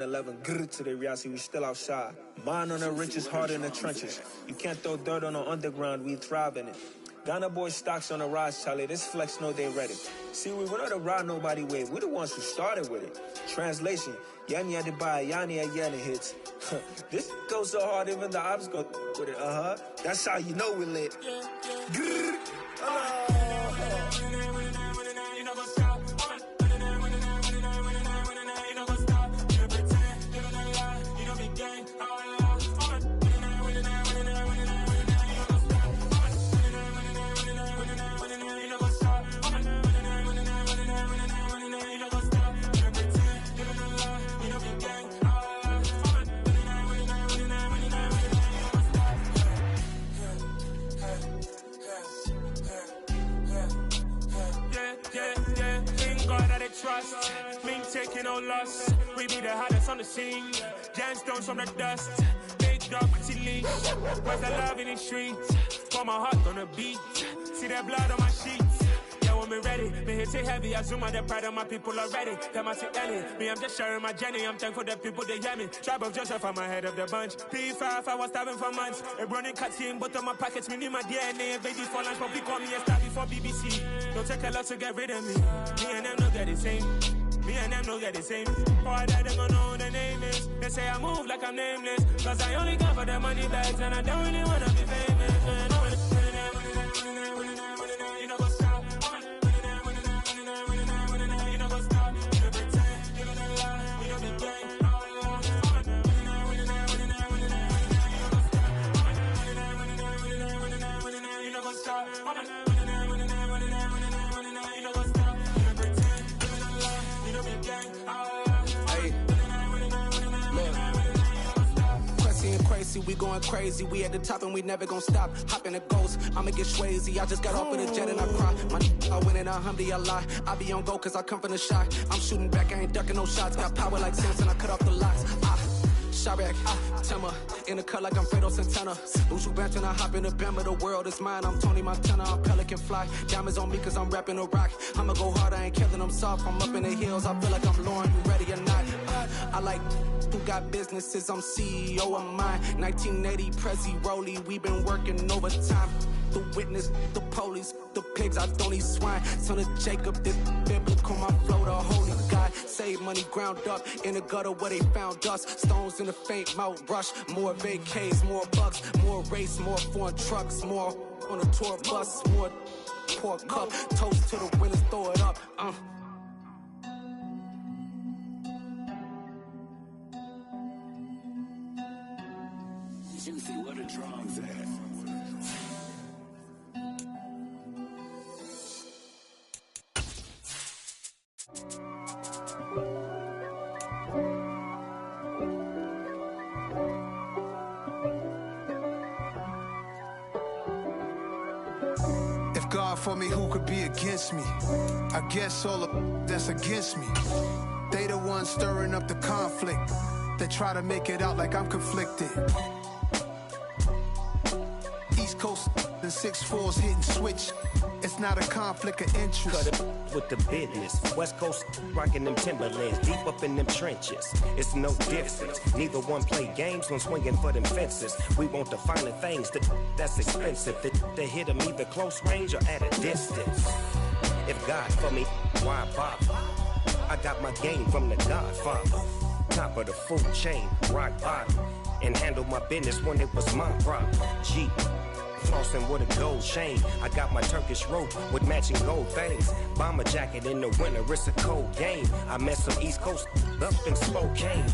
11, grr to the reality, we still outside. Mine on the riches, heart in the trenches. You can't throw dirt on the underground, we thrive in it. Ghana boy stocks on the rise, Charlie. This flex know they ready. See, we're not the ride nobody wave. We're the ones who started with it. Translation, Yanni had to buy, Yanni had Yanni hits. This goes so hard, even the ops go with it. That's how you know we lit. Grr. Trust, mean taking no loss. We be the hottest on the scene. Gemstones from the dust. Big dog, pretty leash. Where's the love in the streets? Pour my heart on the beat. See that blood on my sheets. Yeah, when me ready, me hit it heavy. I zoom on the pride of my people already. Them I see Ellie. Me, I'm just sharing my journey. I'm thankful the people they hear me. Tribe of Joseph, I'm ahead of the bunch. P5, I was starving for months. A running cut in both of my pockets. Me need my DNA. Baby for lunch, but we call me a star before BBC. Don't take a lot to get rid of me. Me and them no get the same. Me and them no get the same. For that, they gon' know who the name is. They say I move like I'm nameless. Cause I only got for the money bags. And I don't really wanna be famous, man. You know what's up. You know what's up. You pretend. You gonna lie. You know the game. You know what's up. Crazy, we going crazy. We at the top and we never gonna stop. Hop in a ghost, I'ma get swayzy. I just got off with a jet and I cry. I win in a Humvee, I lie. I be on go cause I come from the shot. I'm shooting back, I ain't ducking no shots. Got power like Samson, I cut off the locks. Shot back, Timmer, in the cut like I'm Fredo Santana. Usual bench and I hop in the Bama, the world is mine. I'm Tony Montana, I'm Pelican Fly. Diamonds on me cause I'm rapping a rock. I'ma go hard, I ain't killing them soft. I'm up in the hills, I feel like I'm Lauren, you ready or not? I like who got businesses, I'm CEO of mine. 1980 Prezi Rolly, we been working overtime. The witness, the police, the pigs, I don't eat swine. Son of Jacob, this biblical, my flow, the holy God. Save money ground up in the gutter where they found us. Stones in the faint mouth rush. More vacays, more bucks, more race, more foreign trucks, more on a tour bus, more pour cup. Toast to the winners, throw it up. Juicy, what a drums at. If God for me, who could be against me? I guess all of that's against me. They the ones stirring up the conflict. They try to make it out like I'm conflicted. East Coast and 6'4's hitting switch. It's not a conflict of interest. Cut it with the business. West Coast rocking them Timberlands, deep up in them trenches. It's no difference. Neither one play games when swinging for them fences. We want the finer things that's expensive. That hit them either close range or at a distance. If God for me, why bother? I got my game from the Godfather. Top of the food chain, rock bottom. And handle my business when it was my problem. G. Flossing with a gold chain. I got my Turkish rope with matching gold things. Bomber jacket in the winter, it's a cold game. I met some East Coast up in Spokane.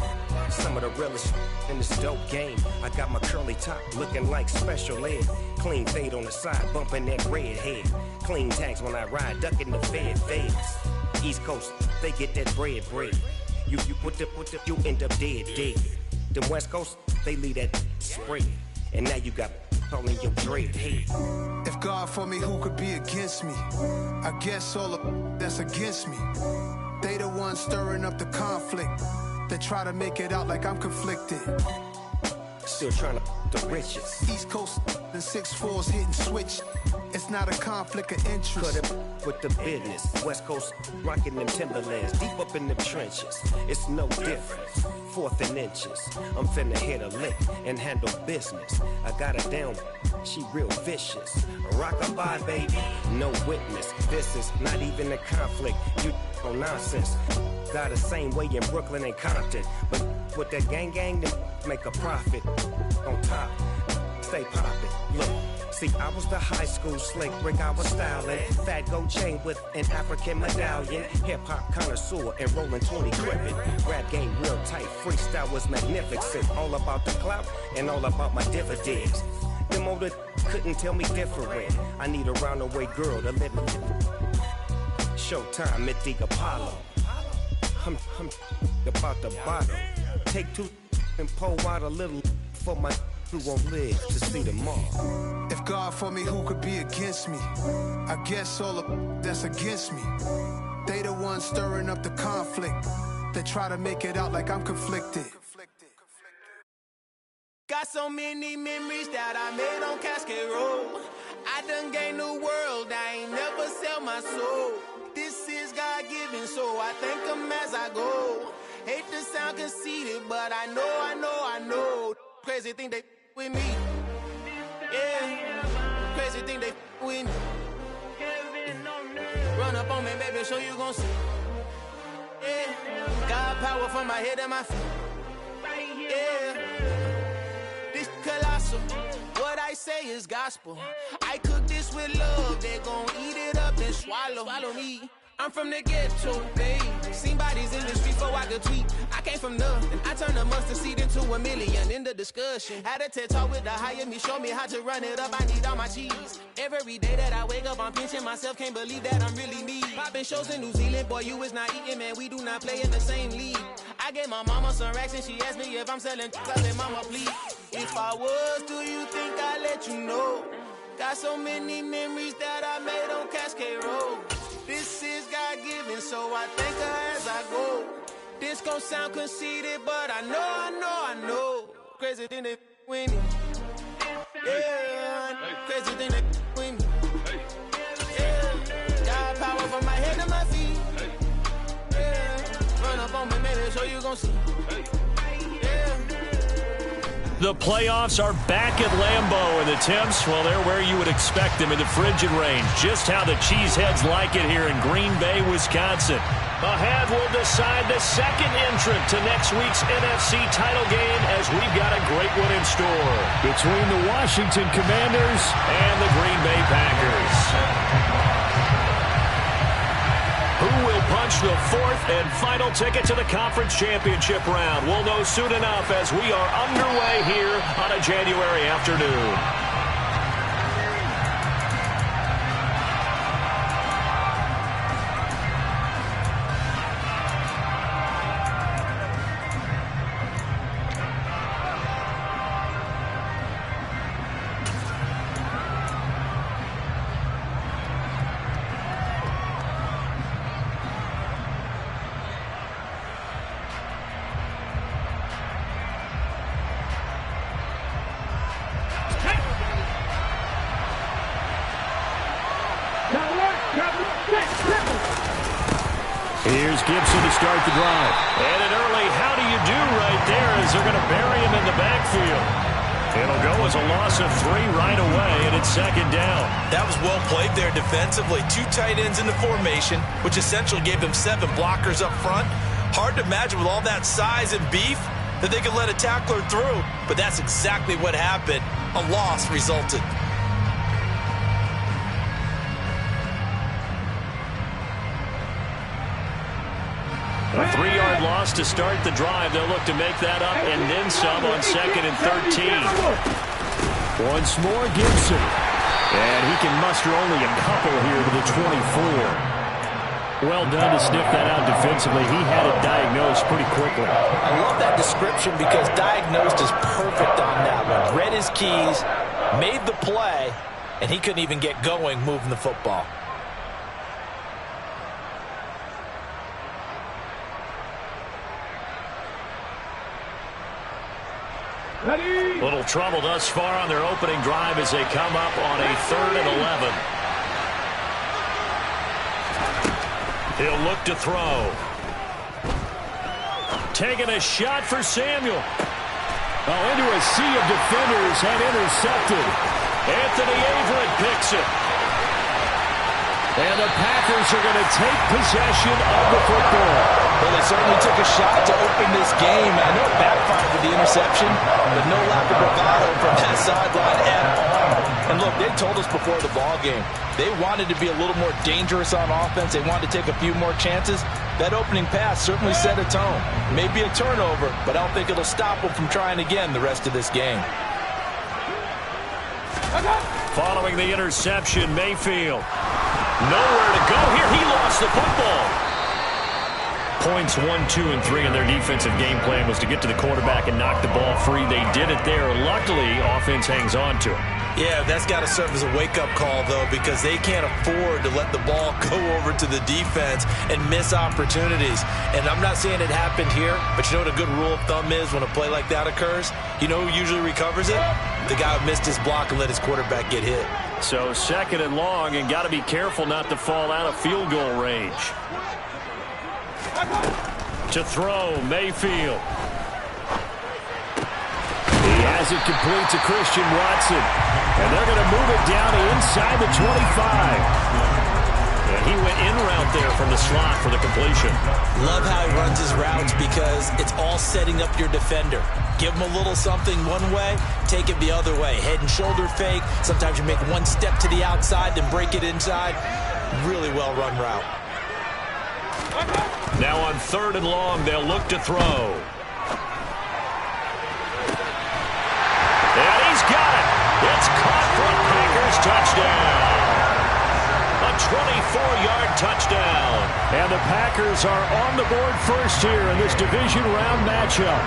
Some of the realest in this dope game. I got my curly top looking like special ed. Clean fade on the side, bumping that red head. Clean tags when I ride, ducking the feds. East Coast, they get that bread. You you end up dead. Them West Coast, they leave that spread. And now you got only your dread head. If God for me, who could be against me? I guess all of that's against me. They the ones stirring up the conflict. They try to make it out like I'm conflicted. Still trying to the riches. East Coast and 6'4s hitting switch. It's not a conflict of interest. Cut it with the business. West Coast rocking them Timberlands. Deep up in them trenches. It's no difference. 4th and inches. I'm finna hit a lick and handle business. I got her down. She real vicious. Rock-a-bye, baby. No witness. This is not even a conflict. You on nonsense. Got the same way in Brooklyn and Compton. But with that gang, then make a profit. On top, stay poppin'. Look, see, I was the high school slick Rick, I was styling. Fat gold chain with an African medallion. Hip-hop connoisseur and rolling 20 crippin'. Rap game real tight, freestyle was magnificent. All about the clout and all about my dividends. Them older couldn't tell me different. I need a roundaway girl to live with. Showtime at the Apollo. I'm about the bottom. Take 2 and pour out a little for my who won't live to see tomorrow. If God for me, who could be against me? I guess all of that's against me. They the ones stirring up the conflict. They try to make it out like I'm conflicted. Got so many memories that I made on Cascade Road. I done gained the world, I ain't never sell my soul. This is God-given, so I thank him as I go. Hate to sound conceited, but I know. Crazy thing they with me. Yeah, crazy thing they with me. Run up on me, baby, show you gon' see. Yeah, God power from my head and my feet. Yeah, this colossal. What I say is gospel. I cook this with love. They gon' eat it up and swallow me. I'm from the ghetto, babe. Seen bodies in the street before I could tweet. I came from nothing. I turned a mustard seed into $1 million in the discussion. Had a TED talk with the hire me, show me how to run it up. I need all my cheese. Every day that I wake up, I'm pinching myself. Can't believe that I'm really me. Popping shows in New Zealand, boy, you is not eating, man. We do not play in the same league. I gave my mama some racks and she asked me if I'm selling. I said, mama, please. If I was, do you think I'd let you know? Got so many memories that I made on Cascade Road. This is God-given, so I thank her as I go. This gon' sound conceited, but I know. Crazy thing they with me. Yeah, crazy thing they with me. Yeah, got power from my head to my feet. Yeah, run up on me, maybe show you gon' see. The playoffs are back at Lambeau, and the temps, well, they're where you would expect them in the frigid range. Just how the Cheeseheads like it here in Green Bay, Wisconsin. Ahead will decide the second entrant to next week's NFC title game, as we've got a great one in store between the Washington Commanders and the Green Bay Packers. Who will punch the 4th and final ticket to the conference championship round? We'll know soon enough as we are underway here on a January afternoon. Here's Gibson to start the drive. And an early how do you do right there as they're going to bury him in the backfield. It'll go as a loss of 3 right away, and it's second down. That was well played there defensively. 2 tight ends in the formation, which essentially gave them 7 blockers up front. Hard to imagine with all that size and beef that they could let a tackler through, but that's exactly what happened. A loss resulted. A 3-yard loss to start the drive. They'll look to make that up and then some on 2nd and 13. Once more, Gibson. And he can muster only a couple here to the 24. Well done to sniff that out defensively. He had it diagnosed pretty quickly. I love that description because diagnosed is perfect on that one. Read his keys, made the play, and he couldn't even get going moving the football. Little trouble thus far on their opening drive as they come up on a 3rd and 11. He'll look to throw. Taking a shot for Samuel. Oh, into a sea of defenders and intercepted. Anthony Averett picks it. And the Packers are going to take possession of the football. Well, they certainly took a shot to open this game. I know it backfired with the interception, but no lack of bravado from that sideline at all. And look, they told us before the ball game, they wanted to be a little more dangerous on offense. They wanted to take a few more chances. That opening pass certainly set a tone. Maybe a turnover, but I don't think it'll stop them from trying again the rest of this game. Following the interception, Mayfield. Nowhere to go here. He lost the football. Points 1, 2, and 3 in their defensive game plan was to get to the quarterback and knock the ball free. They did it there. Luckily, offense hangs on to it. Yeah, that's got to serve as a wake-up call, though, because they can't afford to let the ball go over to the defense and miss opportunities. And I'm not saying it happened here, but you know what a good rule of thumb is when a play like that occurs? You know who usually recovers it? The guy who missed his block and let his quarterback get hit. So 2nd and long, and got to be careful not to fall out of field goal range. To throw, Mayfield. He has it complete to Christian Watson. And they're going to move it down to inside the 25. And he went in route there from the slot for the completion. Love how he runs his routes because it's all setting up your defender. Give him a little something one way, take it the other way. Head and shoulder fake. Sometimes you make one step to the outside, then break it inside. Really well-run route. Now on 3rd and long, they'll look to throw. And he's got it. It's caught for a Packers touchdown. A 24-yard touchdown. And the Packers are on the board first here in this division round matchup.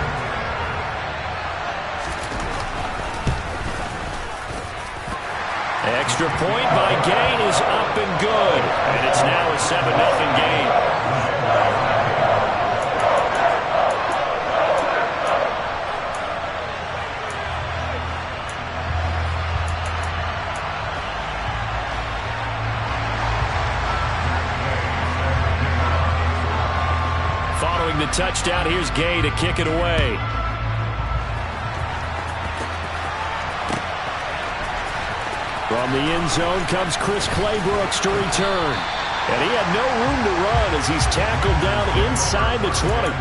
Extra point by Gain is up and good. And it's now a 7-0 game. Following the touchdown, here's Gay to kick it away. From the end zone comes Chris Claybrooks to return. And he had no room to run as he's tackled down inside the 20.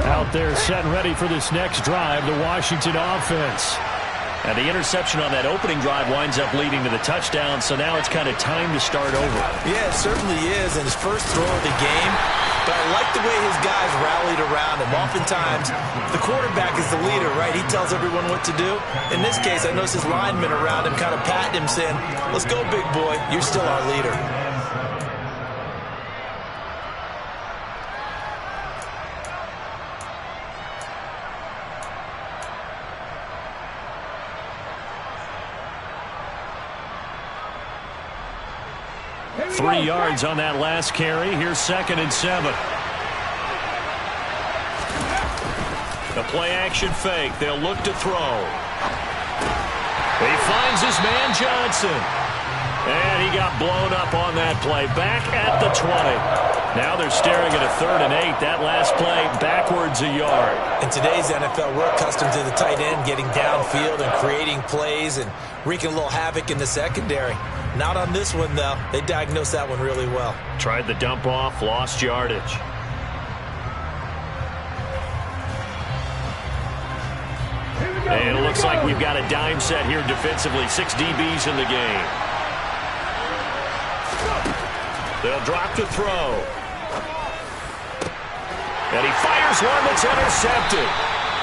Out there set and ready for this next drive, the Washington offense. And the interception on that opening drive winds up leading to the touchdown, so now it's kind of time to start over. Yeah, it certainly is, and his first throw of the game. But I like the way his guys rallied around him. Oftentimes, the quarterback is the leader, right? He tells everyone what to do. In this case, I noticed his linemen around him kind of patting him, saying, "Let's go, big boy. You're still our leader." Three yards on that last carry. Here's 2nd and 7. The play action fake. They'll look to throw. He finds his man Johnson. And he got blown up on that play. Back at the 20. Now they're staring at a 3rd and 8. That last play backwards a yard. In today's NFL, we're accustomed to the tight end getting downfield and creating plays and wreaking a little havoc in the secondary. Not on this one, though. They diagnosed that one really well. Tried the dump off, lost yardage. And it looks like we've got a dime set here defensively. 6 DBs in the game. They'll drop to throw. And he fires one that's intercepted.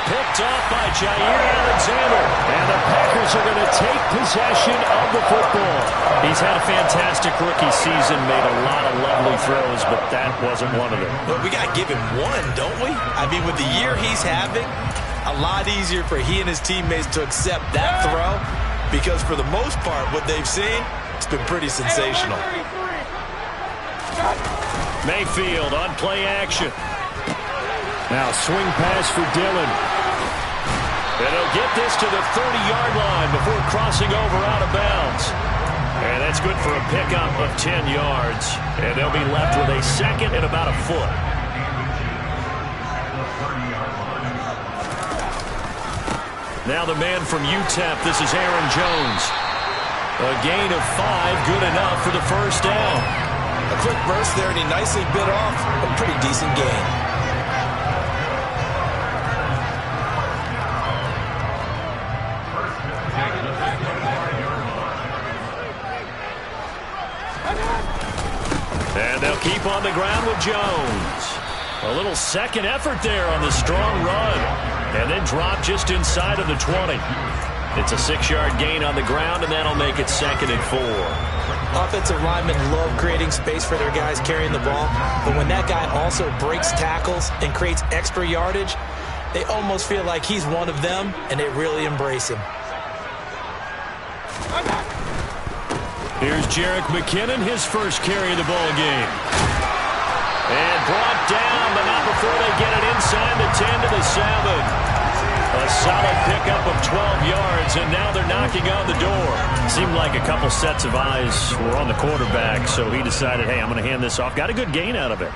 Picked off by Jair Alexander. And the Packers are going to take possession of the football. He's had a fantastic rookie season, made a lot of lovely throws, but that wasn't one of them. Well, we got to give him one, don't we? I mean, with the year he's having, a lot easier for he and his teammates to accept that throw because for the most part, what they've seen, it's been pretty sensational. Mayfield on play action. Now swing pass for Dillon. And he'll get this to the 30-yard line before crossing over out of bounds. And that's good for a pickup of 10 yards. And they'll be left with a second and about a foot. Now the man from UTEP, this is Aaron Jones. A gain of 5, good enough for the first down. A quick burst there, and he nicely bit off a pretty decent gain. And they'll keep on the ground with Jones. A little second effort there on the strong run. And then drop just inside of the 20. It's a 6-yard gain on the ground, and that'll make it 2nd and 4. Offensive linemen love creating space for their guys carrying the ball. But when that guy also breaks tackles and creates extra yardage, they almost feel like he's one of them, and they really embrace him. Here's Jerick McKinnon, his first carry of the ball game. And brought down, but not before they get it inside the 10 to the 7. A solid pickup of 12 yards, and now they're knocking on the door. Seemed like a couple sets of eyes were on the quarterback, so he decided, hey, I'm going to hand this off. Got a good gain out of it.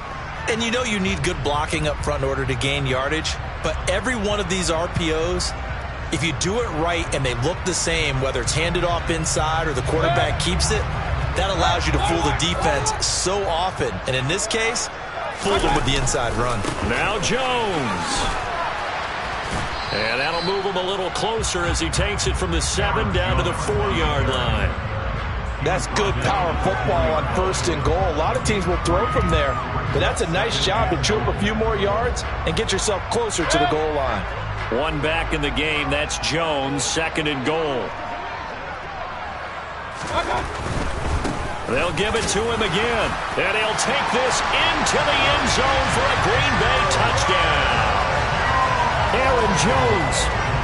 And you know you need good blocking up front in order to gain yardage, but every one of these RPOs, if you do it right and they look the same, whether it's handed off inside or the quarterback keeps it, that allows you to fool the defense so often. And in this case, fool them with the inside run. Now Jones. And that'll move him a little closer as he takes it from the 7 down to the 4-yard line. That's good power football on 1st and goal. A lot of teams will throw from there, but that's a nice job to chew up a few more yards and get yourself closer to the goal line. One back in the game. That's Jones, 2nd and goal. They'll give it to him again. And he'll take this into the end zone for a Green Bay touchdown. Aaron Jones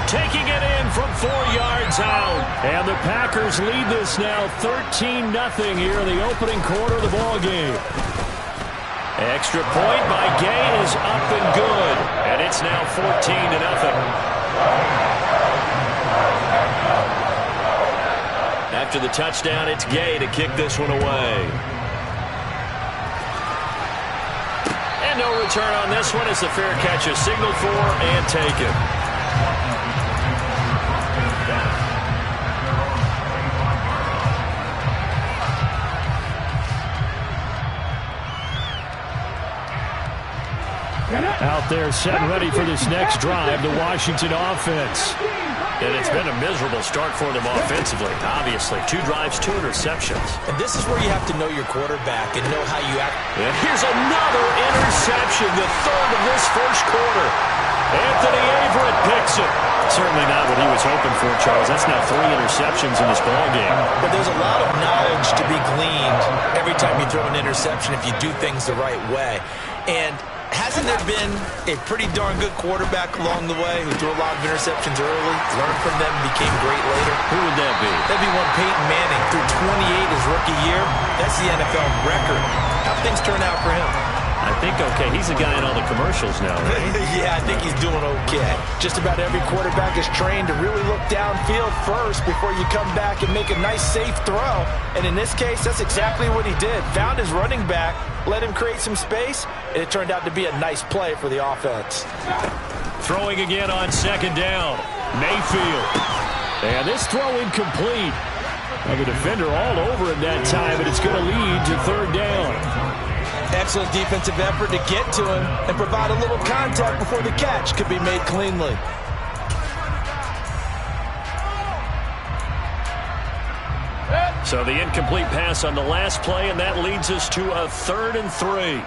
taking it in from 4 yards out. And the Packers lead this now 13-0 here in the opening quarter of the ball game. Extra point by Gay is up and good. And it's now 14-0. After the touchdown, it's Gay to kick this one away. And no return on this one as the fair catch is signaled for and taken. Out there set and ready for this next drive, the Washington offense. And it's been a miserable start for them offensively, obviously. 2 drives, 2 interceptions. And this is where you have to know your quarterback and know how you act. And here's another interception, the 3rd of this first quarter. Anthony Averett picks it. Certainly not what he was hoping for, Charles. That's now 3 interceptions in this ballgame. But there's a lot of knowledge to be gleaned every time you throw an interception if you do things the right way. And hasn't there been a pretty darn good quarterback along the way who threw a lot of interceptions early, learned from them, became great later? Who would that be? That'd be one Peyton Manning. Threw 28 his rookie year. That's the NFL record. How'd things turn out for him? I think okay. He's the guy in all the commercials now, right? Yeah, I think he's doing okay. Just about every quarterback is trained to really look downfield first before you come back and make a nice, safe throw. And in this case, that's exactly what he did. Found his running back, let him create some space, and it turned out to be a nice play for the offense. Throwing again on 2nd down. Mayfield. And this throw incomplete. Well, the defender all over him that time, but it's going to lead to 3rd down. Excellent defensive effort to get to him and provide a little contact before the catch could be made cleanly. So the incomplete pass on the last play, and that leads us to a 3rd and 3.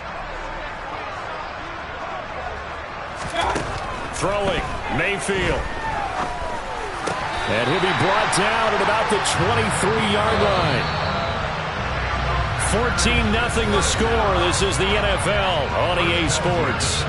Throwing, Mayfield. And he'll be brought down at about the 23-yard line. 14-0 the score. This is the NFL on EA Sports.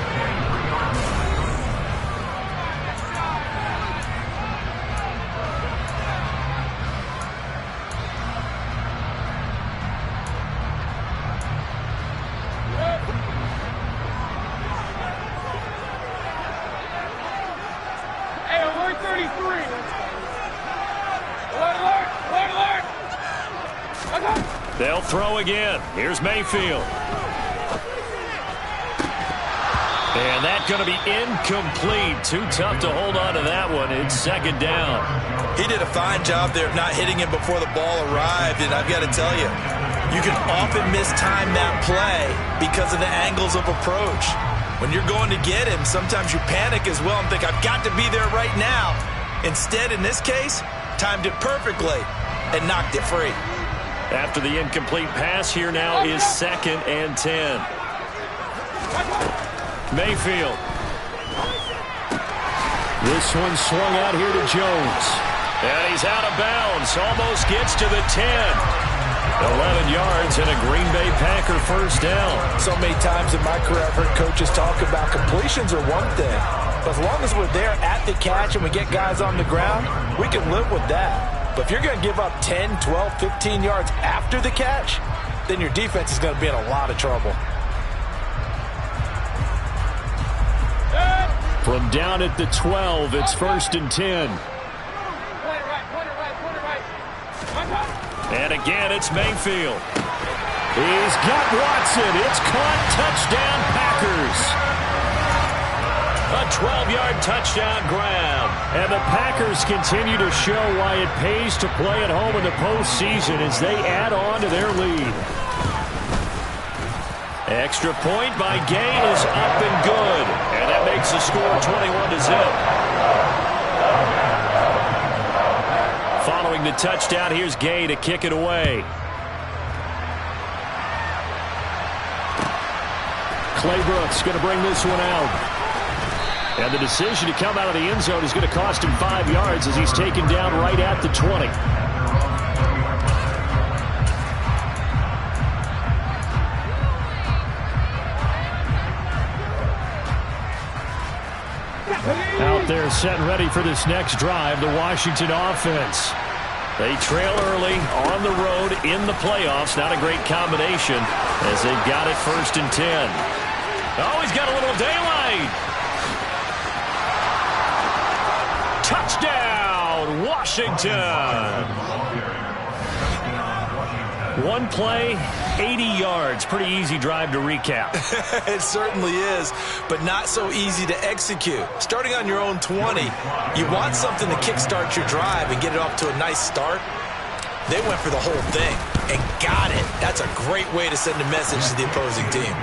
They'll throw again. Here's Mayfield. And that's going to be incomplete. Too tough to hold on to that one. It's second down. He did a fine job there of not hitting him before the ball arrived, and I've got to tell you, you can often mistime that play because of the angles of approach. When you're going to get him, sometimes you panic as well and think, I've got to be there right now. Instead, in this case, timed it perfectly and knocked it free. After the incomplete pass, here now is 2nd and 10. Mayfield. This one swung out here to Jones. And he's out of bounds. Almost gets to the 10. 11 yards and a Green Bay Packer first down. So many times in my career I've heard coaches talk about completions are one thing. But as long as we're there at the catch and we get guys on the ground, we can live with that. But if you're going to give up 10, 12, 15 yards after the catch, then your defense is going to be in a lot of trouble. From down at the 12, it's 1st and 10. And again, it's Mayfield. He's got Watson. It's caught. Touchdown, Packers. A 12-yard touchdown grab. And the Packers continue to show why it pays to play at home in the postseason as they add on to their lead. Extra point by Gay is up and good. And that makes the score 21-0. Following the touchdown, here's Gay to kick it away. Clay Brooks going to bring this one out. And the decision to come out of the end zone is going to cost him 5 yards as he's taken down right at the 20. Out there set and ready for this next drive, the Washington offense. They trail early on the road in the playoffs. Not a great combination as they've got it 1st and 10. Oh, he's got a little daylight. Touchdown, Washington. One play, 80 yards. Pretty easy drive to recap. It certainly is, but not so easy to execute. Starting on your own 20, you want something to kickstart your drive and get it off to a nice start. They went for the whole thing and got it. That's a great way to send a message to the opposing team.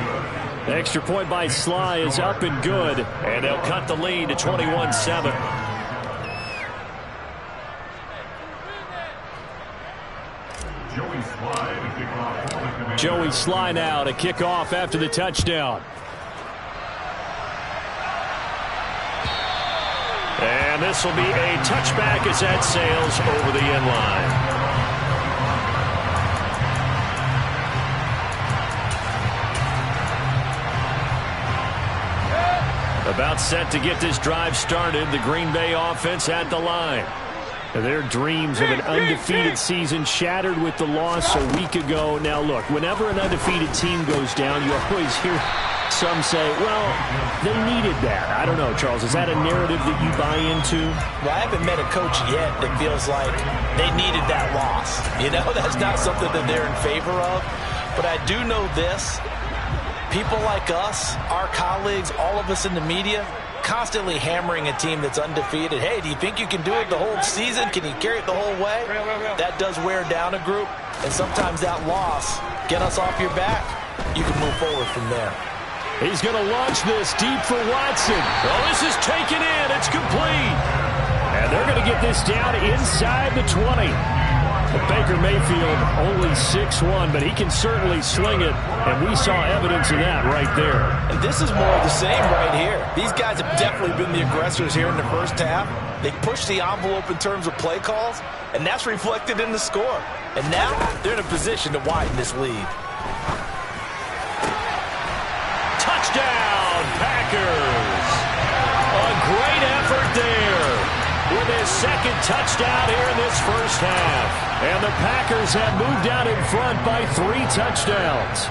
Extra point by Sly is up and good, and they'll cut the lead to 21-7. Joey Sly now to kick off after the touchdown. And this will be a touchback as that sails over the end line. About set to get this drive started, the Green Bay offense at the line. Their dreams of an undefeated season shattered with the loss a week ago. Now, look, whenever an undefeated team goes down, you always hear some say, well, they needed that. I don't know, Charles. Is that a narrative that you buy into? Well, I haven't met a coach yet that feels like they needed that loss. You know, that's not something that they're in favor of. But I do know this. People like us, our colleagues, all of us in the media, constantly hammering a team that's undefeated. Hey, do you think you can do it the whole season? Can you carry it the whole way? That does wear down a group, and sometimes that loss, get us off your back, you can move forward from there. He's going to launch this deep for Watson. Oh, this is taken in. It's complete. And they're going to get this down inside the 20. Baker Mayfield only 6'1", but he can certainly sling it, and we saw evidence of that right there. And this is more of the same right here. These guys have definitely been the aggressors here in the first half. They pushed the envelope in terms of play calls, and that's reflected in the score. And now they're in a position to widen this lead. Touchdown, Packers! A great effort there with his second touchdown here in this first half. And the Packers have moved out in front by 3 touchdowns.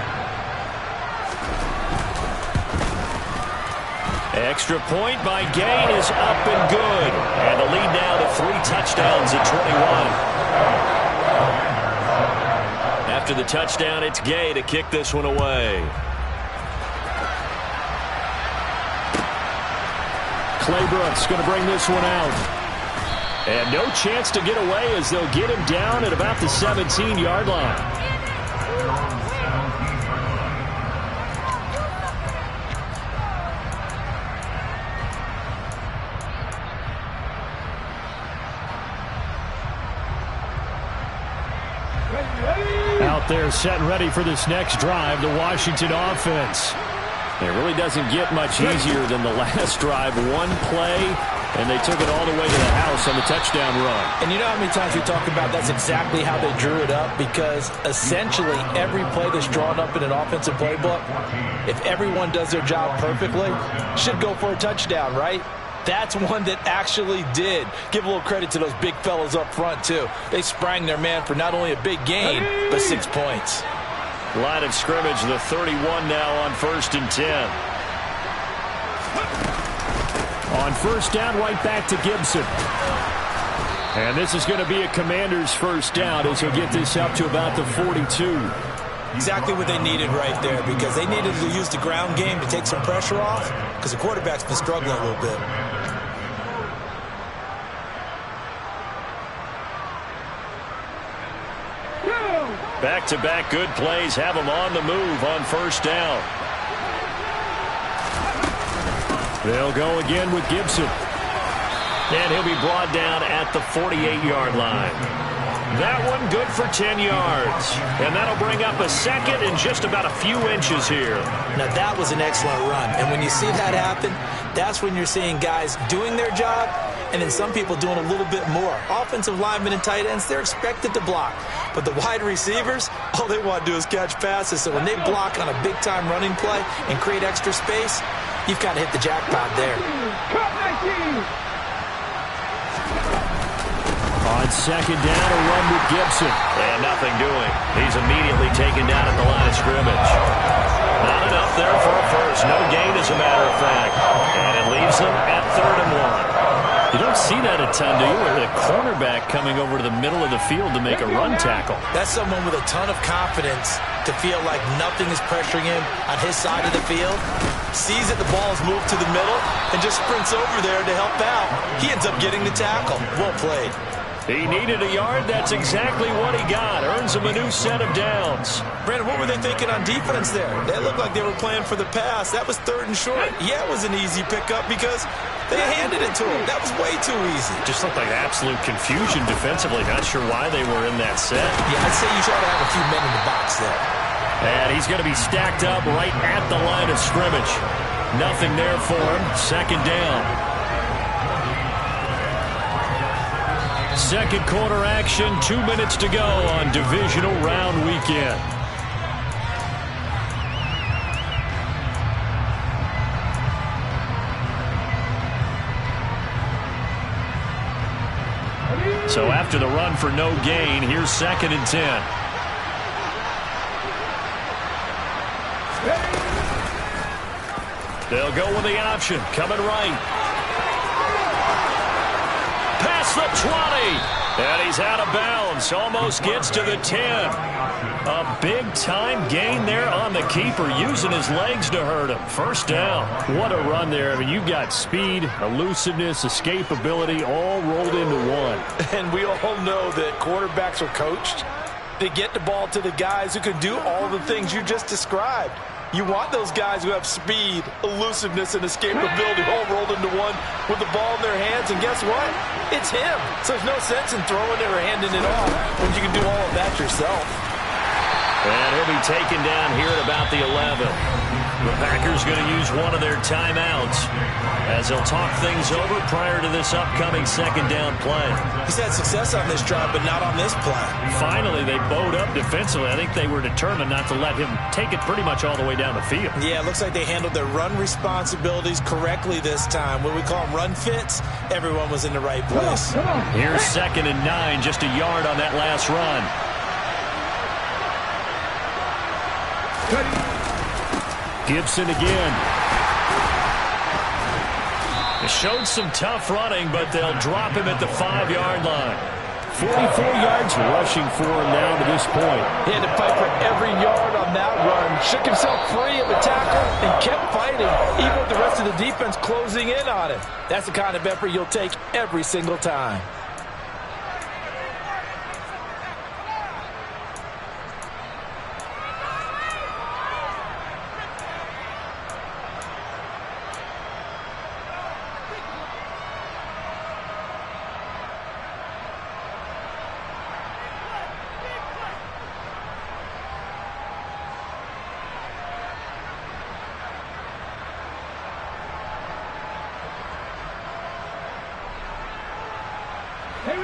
Extra point by Gain is up and good. And the lead now to 3 touchdowns at 21. after the touchdown, it's Gay to kick this one away. Claybrooks going to bring this one out. And no chance to get away as they'll get him down at about the 17-yard line. Out there set and ready for this next drive, the Washington offense. It really doesn't get much easier than the last drive. One play, and they took it all the way to the house on the touchdown run. And you know how many times we talk about that's exactly how they drew it up? Because essentially every play that's drawn up in an offensive playbook, if everyone does their job perfectly, should go for a touchdown, right? That's one that actually did. Give a little credit to those big fellas up front, too. They sprang their man for not only a big gain, but 6 points. Line of scrimmage, the 31 now on 1st and 10. On first down, right back to Gibson. And this is going to be a Commanders first down as he'll get this up to about the 42. Exactly what they needed right there, because they needed to use the ground game to take some pressure off, because the quarterback's been struggling a little bit. Back-to-back good plays have them on the move on first down. They'll go again with Gibson. And he'll be brought down at the 48-yard line. That one good for 10 yards. And that'll bring up a second in just about a few inches here. Now, that was an excellent run. And when you see that happen, that's when you're seeing guys doing their job and then some people doing a little bit more. Offensive linemen and tight ends, they're expected to block. But the wide receivers, all they want to do is catch passes. So when they block on a big-time running play and create extra space, you've kind of hit the jackpot there. On second down, a run with Gibson. And nothing doing. He's immediately taken down at the line of scrimmage. Not enough there for a first. No gain, as a matter of fact. And it leaves them at 3rd and 1. You don't see that a ton, do you? With a cornerback coming over to the middle of the field to make a run tackle. That's someone with a ton of confidence to feel like nothing is pressuring him on his side of the field. Sees that the ball is moved to the middle and just sprints over there to help out. He ends up getting the tackle. Well played. He needed a yard. That's exactly what he got. Earns him a new set of downs. Brandon, what were they thinking on defense there? They looked like they were playing for the pass. That was 3rd and short. Yeah, it was an easy pickup because they handed it to him. That was way too easy. Just looked like absolute confusion defensively. Not sure why they were in that set. Yeah, I'd say you try to have a few men in the box there. And he's going to be stacked up right at the line of scrimmage. Nothing there for him. 2nd down. Second quarter action, 2 minutes to go on divisional round weekend. So after the run for no gain, here's 2nd and 10. They'll go with the option, coming right. Past the 20. And he's out of bounds. Almost gets to the 10. A big-time gain there on the keeper, using his legs to hurt him. First down. What a run there. I mean, you've got speed, elusiveness, escapability, all rolled into one. And we all know that quarterbacks are coached to get the ball to the guys who can do all the things you just described. You want those guys who have speed, elusiveness, and escapability all rolled into one with the ball in their hands. And guess what? It's him. So there's no sense in throwing it or handing it off when you can do all of that yourself. And he'll be taken down here at about the 11. The Packers going to use one of their timeouts as they'll talk things over prior to this upcoming 2nd down play. He's had success on this drive, but not on this play. Finally, they bowed up defensively. I think they were determined not to let him take it pretty much all the way down the field. Yeah, it looks like they handled their run responsibilities correctly this time. What we call them run fits, everyone was in the right place. Here's 2nd and 9, just a yard on that last run. Gibson again. It showed some tough running, but they'll drop him at the 5-yard line. 44 yards rushing for him now to this point. He had to fight for every yard on that run. Shook himself free of a tackle and kept fighting, even with the rest of the defense closing in on him. That's the kind of effort you'll take every single time.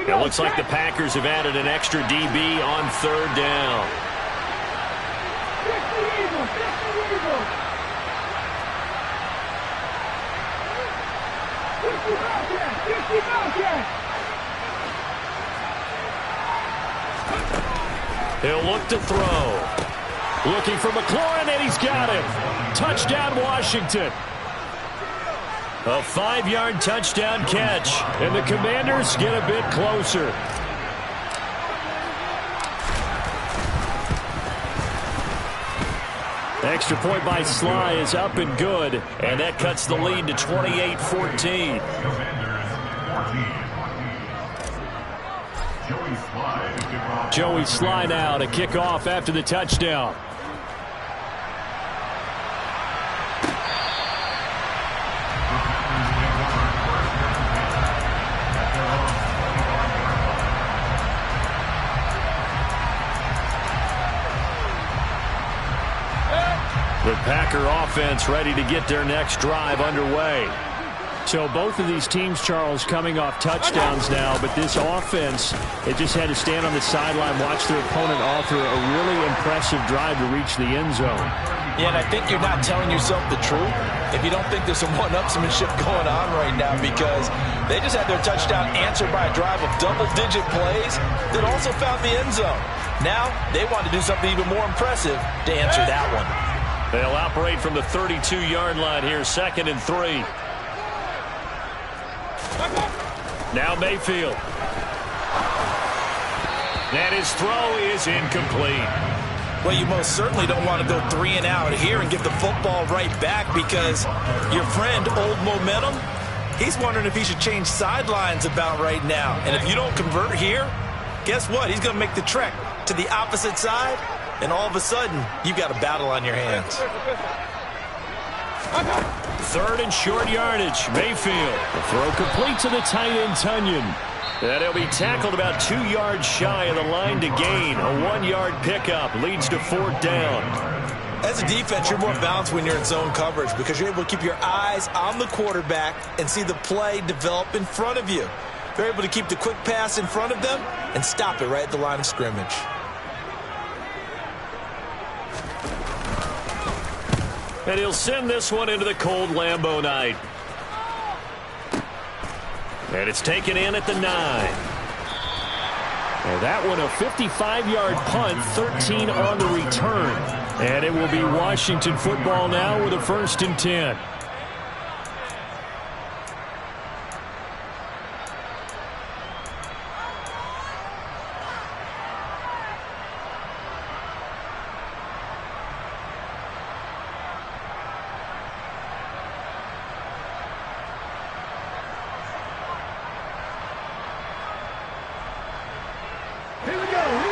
It looks like the Packers have added an extra DB on third down. He'll look to throw. Looking for McLaurin, and he's got him. Touchdown, Washington. A 5-yard touchdown catch, and the Commanders get a bit closer. Extra point by Sly is up and good, and that cuts the lead to 28-14. Joey Sly now to kick off after the touchdown. The Packer offense ready to get their next drive underway. So both of these teams, Charles, coming off touchdowns now, but this offense, it just had to stand on the sideline, watch their opponent author a really impressive drive to reach the end zone. Yeah, and I think you're not telling yourself the truth if you don't think there's some one-upsmanship going on right now, because they just had their touchdown answered by a drive of double-digit plays that also found the end zone. Now they want to do something even more impressive to answer that one. They'll operate from the 32-yard line here, 2nd and 3. Now Mayfield. And his throw is incomplete. Well, you most certainly don't want to go 3 and out here and get the football right back, because your friend, Old Momentum, he's wondering if he should change sidelines about right now. And if you don't convert here, guess what? He's going to make the trek to the opposite side, and all of a sudden, you've got a battle on your hands. 3rd and short yardage. Mayfield. The throw complete to the tight end, Tunyon. And he'll be tackled about 2 yards shy of the line to gain. A 1-yard pickup leads to 4th down. As a defense, you're more balanced when you're in zone coverage, because you're able to keep your eyes on the quarterback and see the play develop in front of you. They're able to keep the quick pass in front of them and stop it right at the line of scrimmage. And he'll send this one into the cold Lambeau night. And it's taken in at the 9. And that one a 55-yard punt, 13 on the return. And it will be Washington football now with a 1st and 10.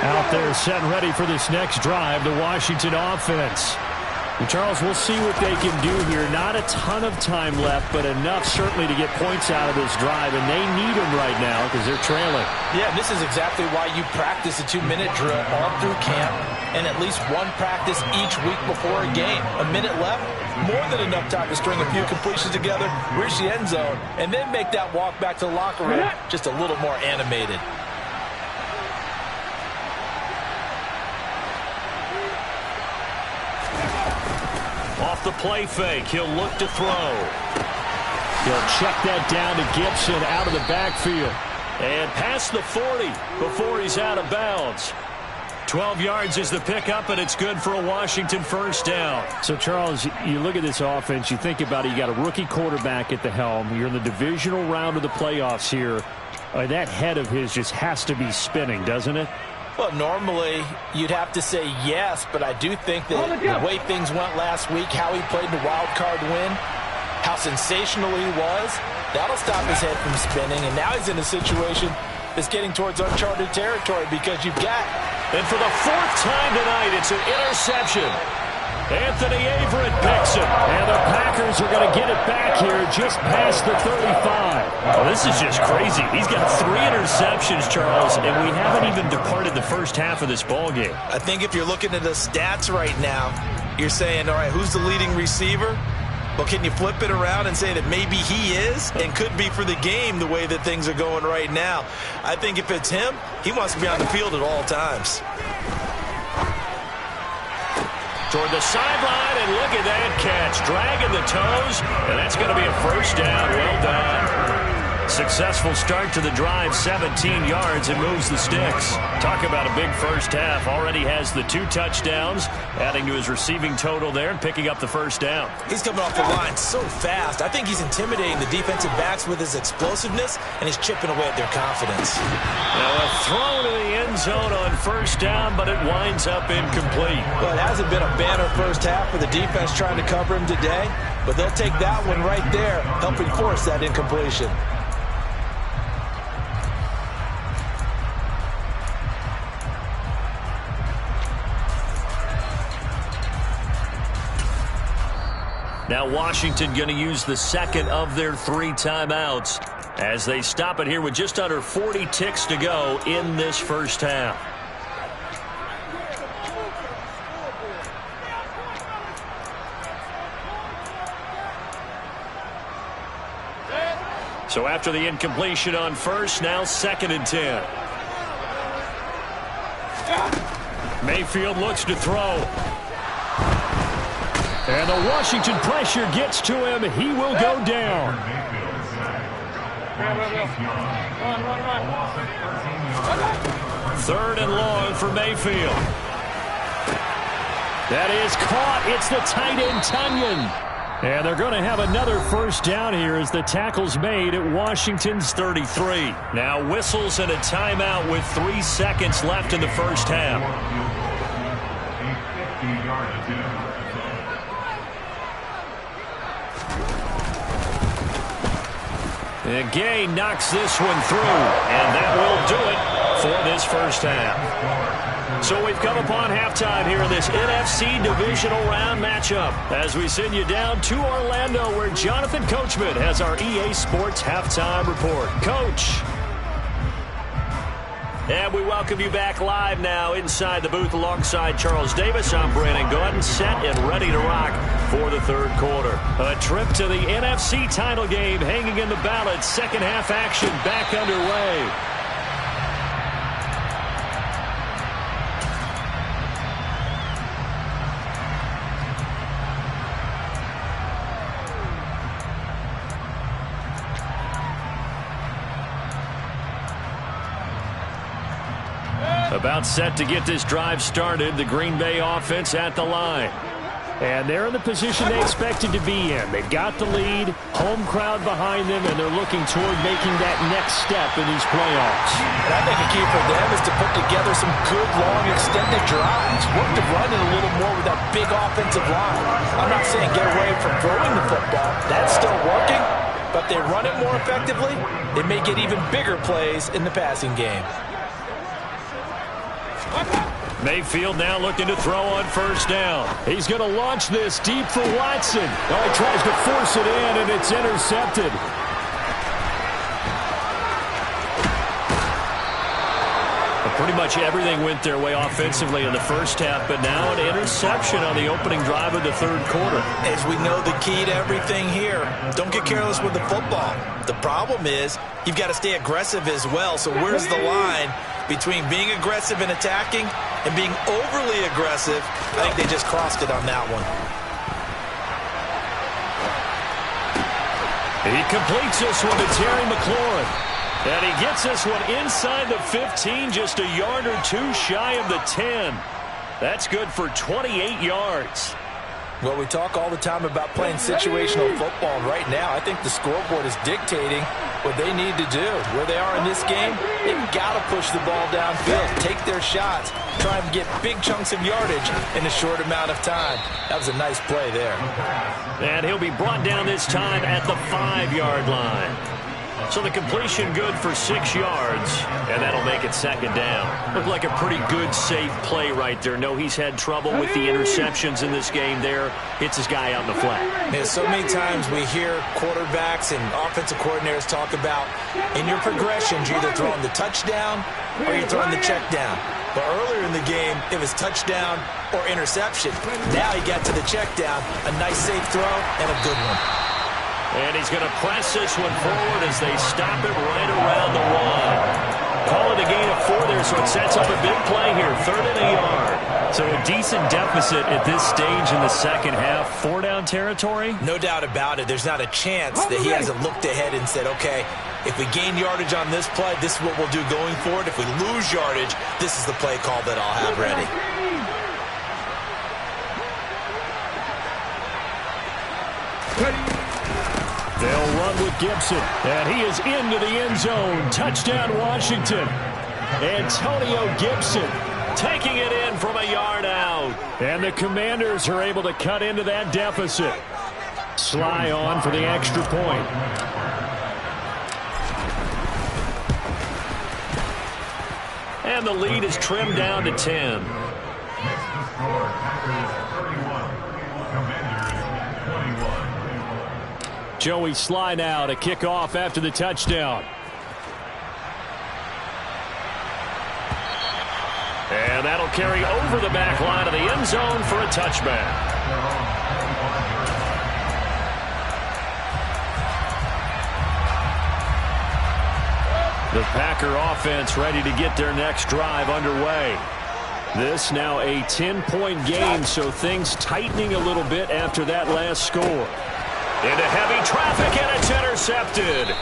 Out there set and ready for this next drive, the Washington offense. And Charles, we'll see what they can do here. Not a ton of time left, but enough certainly to get points out of this drive, and they need them right now because they're trailing. Yeah, this is exactly why you practice a 2-minute drill all through camp and at least one practice each week before a game. A minute left, more than enough time to string a few completions together, reach the end zone, and then make that walk back to the locker room just a little more animated. Off the play fake, he'll look to throw. He'll check that down to Gibson out of the backfield. And past the 40 before he's out of bounds. 12 yards is the pickup, and it's good for a Washington 1st down. So, Charles, you look at this offense, you think about it, you got a rookie quarterback at the helm. You're in the divisional round of the playoffs here. That head of his just has to be spinning, doesn't it? Well, normally you'd have to say yes, but I do think that the way things went last week, how he played the wild card win, how sensational he was, that'll stop his head from spinning. And now he's in a situation that's getting towards uncharted territory because you've got... And for the fourth time tonight, it's an interception. Anthony Averett picks it. And the Packers are going to get it back here just past the 35. Oh, this is just crazy. He's got 3 interceptions, Charles, and we haven't even departed the first half of this ballgame. I think if you're looking at the stats right now, you're saying, all right, who's the leading receiver? Well, can you flip it around and say that maybe he is and could be for the game the way that things are going right now? I think if it's him, he wants to be on the field at all times. Toward the sideline, and look at that catch. Dragging the toes, and that's going to be a first down. Well done. Successful start to the drive, 17 yards, and moves the sticks. Talk about a big first half. Already has the 2 touchdowns, adding to his receiving total there and picking up the first down. He's coming off the line so fast. I think he's intimidating the defensive backs with his explosiveness, and he's chipping away at their confidence. Now a throw to the end zone on first down, but it winds up incomplete. Well, it hasn't been a banner first half for the defense trying to cover him today, but they'll take that one right there, helping force that incompletion. Now Washington going to use the second of their 3 timeouts as they stop it here with just under 40 ticks to go in this first half. So after the incompletion on first, now 2nd and 10. Mayfield looks to throw. And the Washington pressure gets to him. He will go down. Third and long for Mayfield. That is caught. It's the tight end, Tunyon. And they're going to have another first down here as the tackle's made at Washington's 33. Now whistles and a timeout with 3 seconds left in the first half. And Gay knocks this one through, and that will do it for this first half. So we've come upon halftime here in this NFC Divisional Round matchup as we send you down to Orlando where Jonathan Coachman has our EA Sports Halftime Report. Coach. And we welcome you back live now inside the booth alongside Charles Davis. I'm Brandon Gaudin, set and ready to rock for the third quarter. A trip to the NFC title game hanging in the balance. Second half action back underway. About set to get this drive started. The Green Bay offense at the line. And they're in the position they expected to be in. They've got the lead, home crowd behind them, and they're looking toward making that next step in these playoffs. And I think a key for them is to put together some good, long, extended drives. Work to run it a little more with that big offensive line. I'm not saying get away from throwing the football. That's still working. But if they run it more effectively, they may get even bigger plays in the passing game. Mayfield now looking to throw on first down. He's going to launch this deep for Watson. Oh, he tries to force it in, and it's intercepted. Pretty much everything went their way offensively in the first half, but now an interception on the opening drive of the third quarter. As we know, the key to everything here, don't get careless with the football. The problem is you've got to stay aggressive as well. So where's the line between being aggressive and attacking and being overly aggressive? I think they just crossed it on that one. He completes this one to Terry McLaurin. And he gets this one inside the 15, just a yard or two shy of the 10. That's good for 28 yards. Well, we talk all the time about playing situational football, and right now I think the scoreboard is dictating what they need to do. Where they are in this game, they've got to push the ball downfield, take their shots, try and get big chunks of yardage in a short amount of time. That was a nice play there. And he'll be brought down this time at the 5-yard line. So the completion good for 6 yards, and that'll make it second down. Looked like a pretty good, safe play right there. No, he's had trouble with the interceptions in this game there. Hits his guy out in the flat. Yeah, so many times we hear quarterbacks and offensive coordinators talk about in your progressions, you're either throwing the touchdown or you're throwing the check down. But earlier in the game, it was touchdown or interception. Now he got to the check down, a nice safe throw, and a good one. And he's going to press this one forward as they stop it right around the 1. Call it a gain of 4 there, so it sets up a big play here, 3rd and a yard. So a decent deficit at this stage in the second half. 4-down territory? No doubt about it. There's not a chance that he hasn't looked ahead and said, okay, if we gain yardage on this play, this is what we'll do going forward. If we lose yardage, this is the play call that I'll have ready. They'll run with Gibson, and he is into the end zone. Touchdown, Washington. Antonio Gibson taking it in from a yard out. And the Commanders are able to cut into that deficit. Sly on for the extra point. And the lead is trimmed down to 10. Joey Sly now to kick off after the touchdown. And that'll carry over the back line of the end zone for a touchback. The Packer offense ready to get their next drive underway. This now a 10-point game, so things tightening a little bit after that last score. Into heavy traffic, and it's intercepted.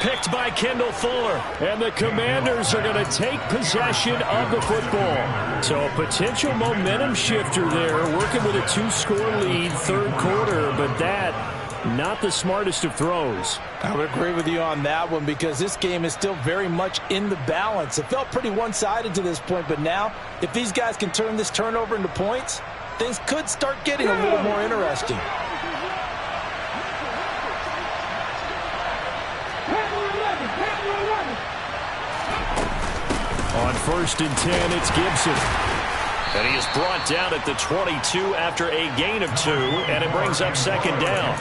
Picked by Kendall Fuller. And the Commanders are going to take possession of the football. So a potential momentum shifter there, working with a 2-score lead, 3rd quarter, but that, not the smartest of throws. I would agree with you on that one because this game is still very much in the balance. It felt pretty one-sided to this point, but now, if these guys can turn this turnover into points, things could start getting a little more interesting. On 1st and 10, it's Gibson. And he is brought down at the 22 after a gain of 2, and it brings up second down.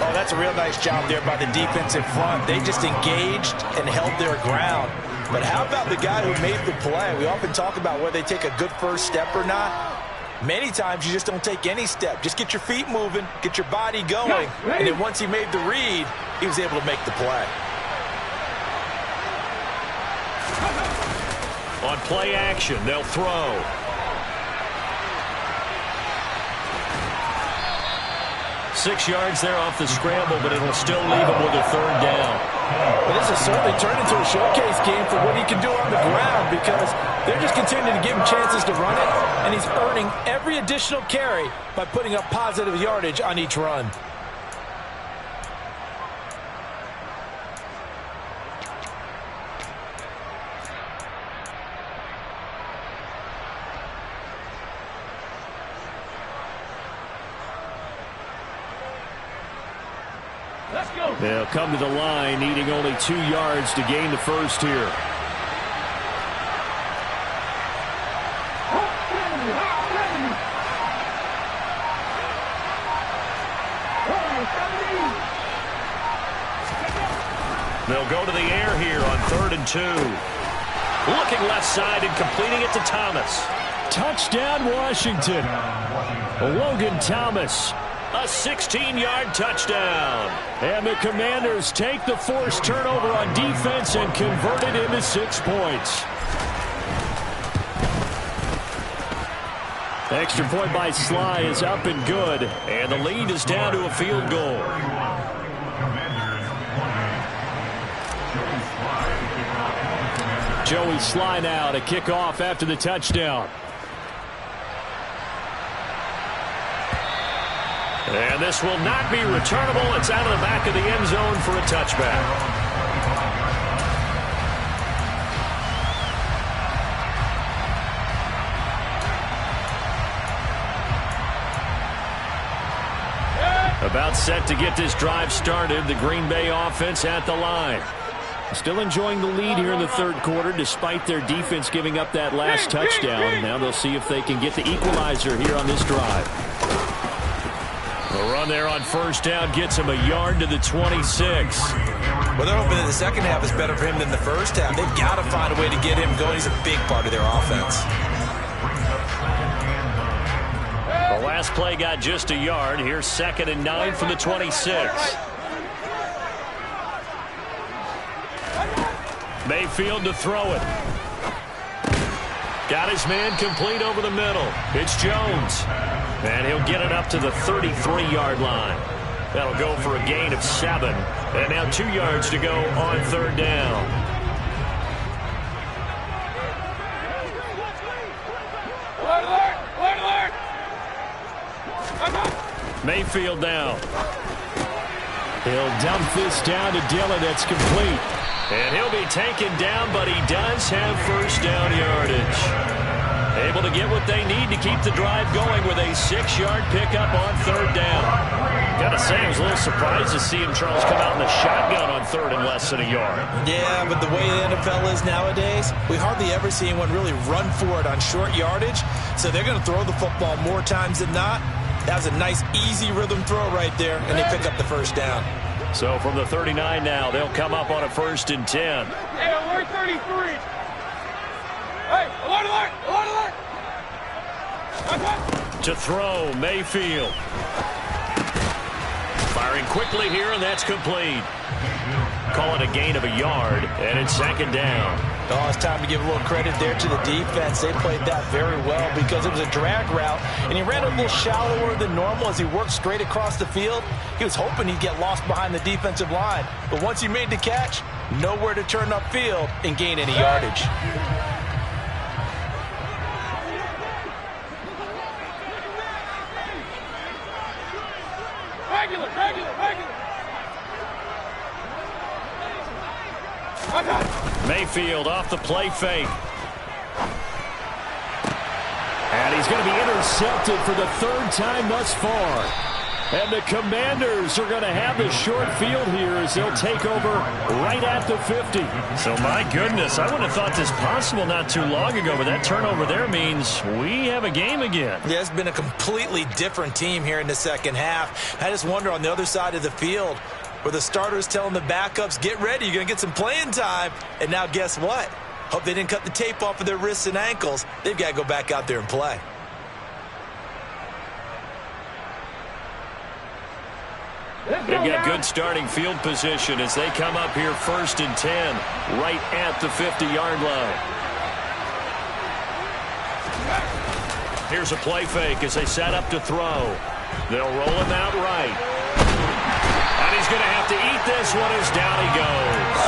Oh, that's a real nice job there by the defensive front. They just engaged and held their ground. But how about the guy who made the play? We often talk about whether they take a good first step or not. Many times you just don't take any step. Just get your feet moving, get your body going, and then once he made the read, he was able to make the play. On play action, they'll throw. Six yards there off the scramble, but it'll still leave him with a 3rd down. Well, this has certainly turned into a showcase game for what he can do on the ground because they're just continuing to give him chances to run it, and he's earning every additional carry by putting up positive yardage on each run. They'll come to the line, needing only 2 yards to gain the first here. They'll go to the air here on 3rd and 2. Looking left side and completing it to Thomas. Touchdown, Washington. Logan Thomas. A 16-yard touchdown. And the Commanders take the forced turnover on defense and convert it into 6 points. Extra point by Sly is up and good. And the lead is down to a field goal. Joey Sly now to kick off after the touchdown. And this will not be returnable. It's out of the back of the end zone for a touchback. About set to get this drive started. The Green Bay offense at the line. Still enjoying the lead here in the third quarter despite their defense giving up that last touchdown. Now they'll see if they can get the equalizer here on this drive. The run there on first down gets him a yard to the 26. Well, they're hoping that the second half is better for him than the first half. They've got to find a way to get him going. He's a big part of their offense. The last play got just a yard. Here's 2nd and 9 from the 26. Mayfield to throw it. Got his man complete over the middle. It's Jones. And he'll get it up to the 33-yard line. That'll go for a gain of 7. And now 2 yards to go on third down. Mayfield down. He'll dump this down to Dillon. That's complete. And he'll be taken down, but he does have first down yardage. Able to get what they need to keep the drive going with a 6-yard pickup on third down. Gotta say, I was a little surprised to see him, Charles, come out in the shotgun on third and less than a yard. Yeah, but the way the NFL is nowadays, we hardly ever see anyone really run for it on short yardage. So they're going to throw the football more times than not. That was a nice, easy rhythm throw right there, and they pick up the first down. So from the 39 now, they'll come up on a 1st and 10. Hey, alert 33. Hey, alert, alert, alert, alert. To throw, Mayfield. Firing quickly here, and that's complete. Call it a gain of a yard, and it's 2nd down. Oh, it's time to give a little credit there to the defense. They played that very well because it was a drag route, and he ran a little shallower than normal as he worked straight across the field. He was hoping he'd get lost behind the defensive line, but once he made the catch, nowhere to turn upfield and gain any yardage. Regular. Mayfield off the play fake. And he's going to be intercepted for the 3rd time thus far. And the Commanders are going to have the short field here as they'll take over right at the 50. So, my goodness, I wouldn't have thought this possible not too long ago, but that turnover there means we have a game again. Yeah, it's been a completely different team here in the second half. I just wonder on the other side of the field where the starters telling the backups, get ready, you're going to get some playing time. And now guess what? Hope they didn't cut the tape off of their wrists and ankles. They've got to go back out there and play. They've got good starting field position as they come up here 1st and 10, right at the 50-yard line. Here's a play fake as they set up to throw. They'll roll him out right. And he's going to have to eat this one as down he goes.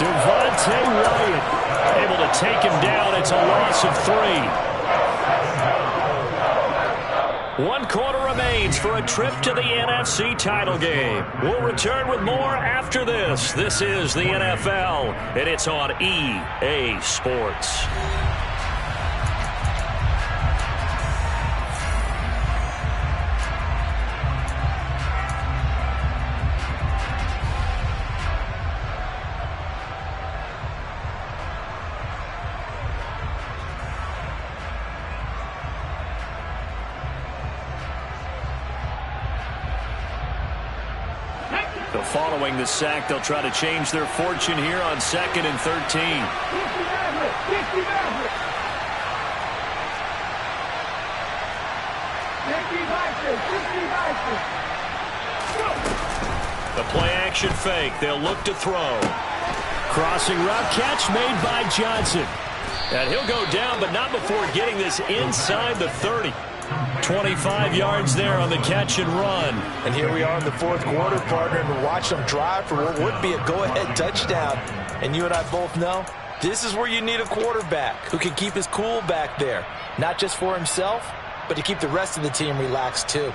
Devontae Wyatt able to take him down. It's a loss of 3. 1 quarter remains for a trip to the NFC title game. We'll return with more after this. This is the NFL, and it's on EA Sports. Following the sack, they'll try to change their fortune here on 2nd and 13. The play-action fake. They'll look to throw. Crossing route catch made by Johnson. And he'll go down, but not before getting this inside the 30. 25 yards there on the catch and run. And here we are in the 4th quarter, partner, and watch them drive for what would be a go-ahead touchdown. And you and I both know this is where you need a quarterback who can keep his cool back there, not just for himself, but to keep the rest of the team relaxed too.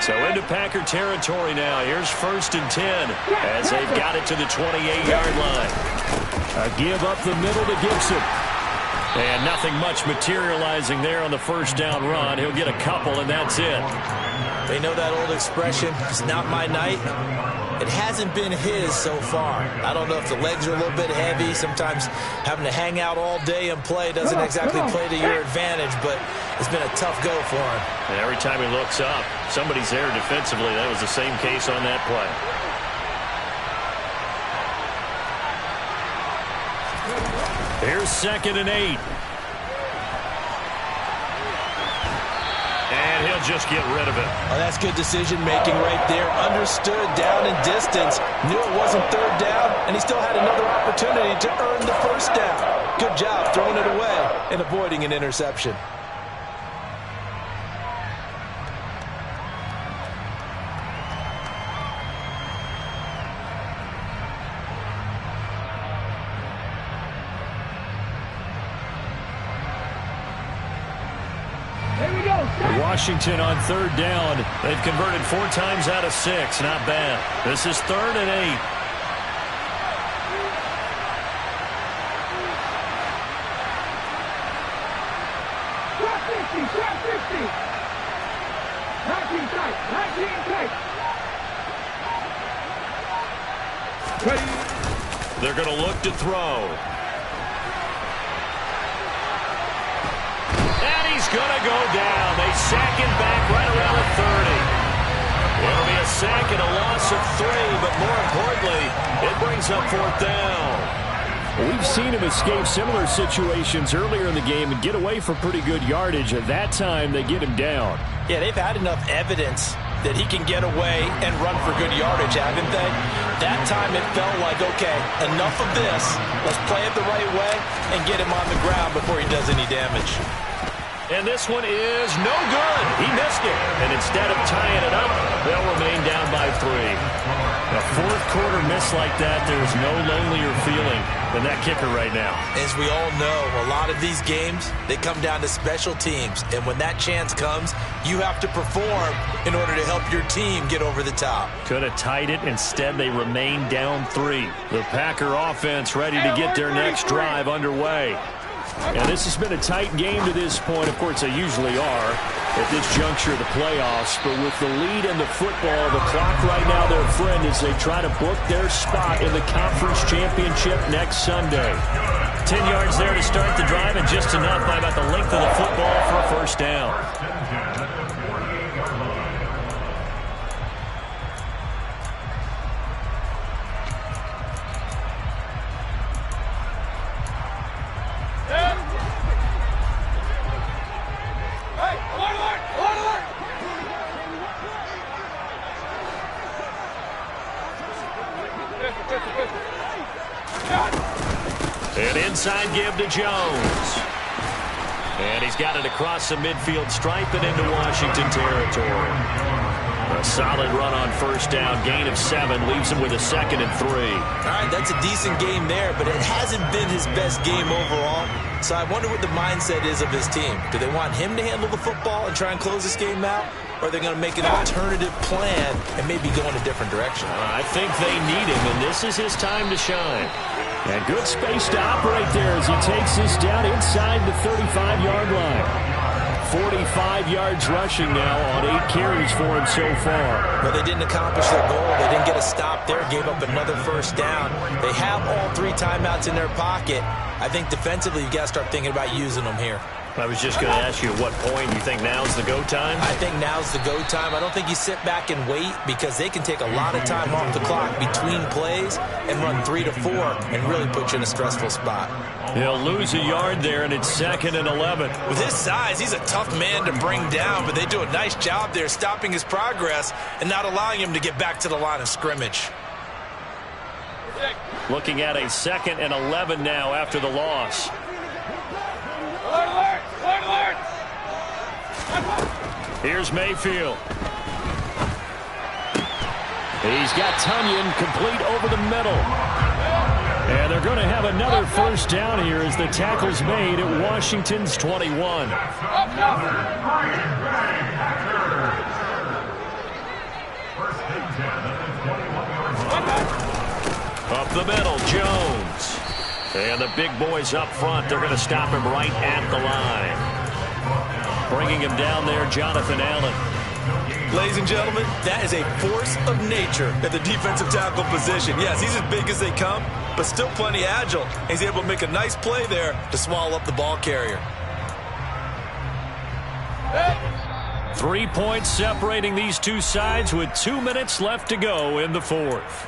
So into Packer territory now. Here's 1st and 10 as they've got it to the 28-yard line. A give up the middle to Gibson. And nothing much materializing there on the first down run. He'll get a couple, and that's it. They know that old expression, it's not my night. It hasn't been his so far. I don't know if the legs are a little bit heavy. Sometimes having to hang out all day and play doesn't exactly play to your advantage, but it's been a tough go for him. And every time he looks up, somebody's there defensively. That was the same case on that play. Here's 2nd and 8. And he'll just get rid of it. Oh, that's good decision-making right there. Understood down and distance. Knew it wasn't 3rd down, and he still had another opportunity to earn the 1st down. Good job throwing it away and avoiding an interception. Washington on 3rd down. They've converted 4 times out of 6. Not bad. This is 3rd and 8. They're going to look to throw. He's going to go down. They sack him back right around the 30. It'll be a sack and a loss of 3, but more importantly, it brings up 4th down. We've seen him escape similar situations earlier in the game and get away for pretty good yardage. At that time, they get him down. Yeah, they've had enough evidence that he can get away and run for good yardage, haven't they? That time it felt like, okay, enough of this. Let's play it the right way and get him on the ground before he does any damage. And this one is no good. He missed it. And instead of tying it up, they'll remain down by 3. A 4th quarter miss like that, there's no lonelier feeling than that kicker right now. As we all know, a lot of these games, they come down to special teams. And when that chance comes, you have to perform in order to help your team get over the top. Could have tied it. Instead, they remain down 3. The Packer offense ready to get their next drive underway. And this has been a tight game to this point. Of course, they usually are at this juncture of the playoffs. But with the lead in the football, the clock right now their friend as they try to book their spot in the conference championship next Sunday. 10 yards there to start the drive, and just enough by about the length of the football for a 1st down. An inside give to Jones. And he's got it across the midfield stripe and into Washington territory. A solid run on 1st down, gain of 7, leaves him with a 2nd and 3. All right, that's a decent game there, but it hasn't been his best game overall. So I wonder what the mindset is of his team. Do they want him to handle the football and try and close this game out? Or are they going to make an alternative plan and maybe go in a different direction? I think they need him, and this is his time to shine. And good space to operate there as he takes this down inside the 35-yard line. 45 yards rushing now on 8 carries for him so far. Well, they didn't accomplish their goal. They didn't get a stop there, gave up another 1st down. They have all 3 timeouts in their pocket. I think defensively you've got to start thinking about using them here. I was just going to ask you at what point you think now's the go time? I think now's the go time. I don't think you sit back and wait because they can take a lot of time off the clock between plays and run 3 to 4 and really put you in a stressful spot. He'll lose a yard there, and it's 2nd and 11. With his size, he's a tough man to bring down, but they do a nice job there stopping his progress and not allowing him to get back to the line of scrimmage. Looking at a 2nd and 11 now after the loss. Here's Mayfield. He's got Tunyon complete over the middle. And they're going to have another 1st down here as the tackle's made at Washington's 21. And the big boys up front, they're going to stop him right at the line. Bringing him down there, Jonathan Allen. Ladies and gentlemen, that is a force of nature at the defensive tackle position. Yes, he's as big as they come, but still plenty agile. He's able to make a nice play there to swallow up the ball carrier. 3 points separating these two sides with 2 minutes left to go in the fourth.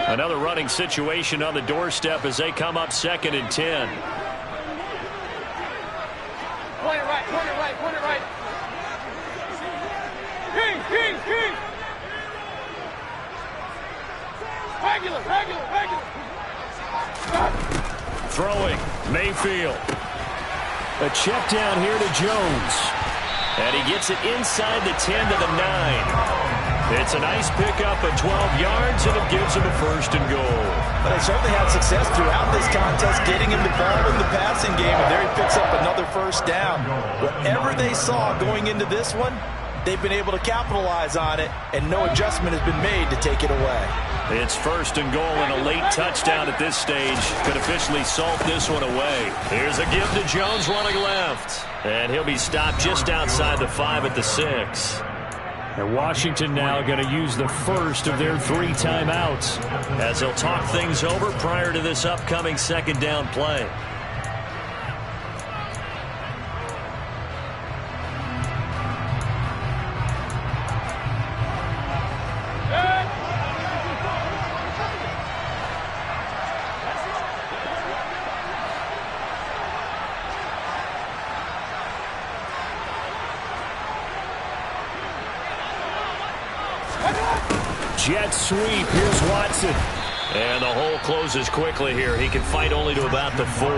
Another running situation on the doorstep as they come up 2nd and 10. Point it right, point it right, point it right. King. Regular. Throwing, Mayfield. A check down here to Jones. And he gets it inside the 10 to the 9. It's a nice pickup of 12 yards, and it gives him a 1st and goal. But they certainly had success throughout this contest, getting him involved in the passing game, and there he picks up another 1st down. Whatever they saw going into this one, they've been able to capitalize on it, and no adjustment has been made to take it away. It's 1st and goal, and a late touchdown at this stage could officially salt this one away. Here's a give to Jones running left, and he'll be stopped just outside the 5 at the 6. And Washington now going to use the first of their 3 timeouts as they'll talk things over prior to this upcoming 2nd down play. Jet sweep. Here's Watson. And the hole closes quickly here. He can fight only to about the 4.